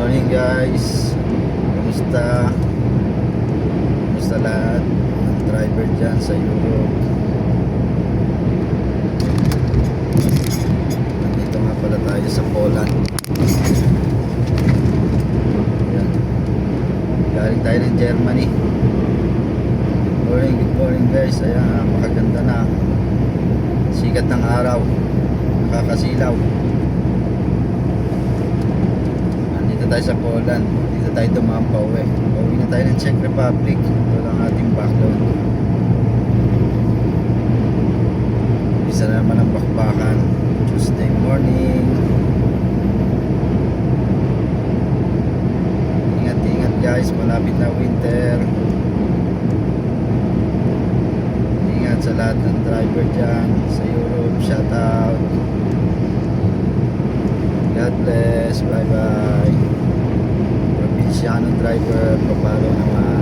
morning guys. Kumusta? Kumusta lahat ng driver dyan sa Europe? Nandito nga pala tayo sa Poland. Ayan. Galing tayo ng Germany. Good morning guys. Ayan, napakaganda na. Sikat ng araw. Nakakasilaw. Dito tayo sa Poland. Dito tayo dumampaw Pauwi na tayo ng Czech Republic. Ito lang ating backload. Isa na naman ang bakbakan. Tuesday morning. Ingat guys, malapit na winter. Ingat sa lahat ng driver dyan sa Europe. Shout out. God bless. Bye bye. Provinciano driver, papalo naman.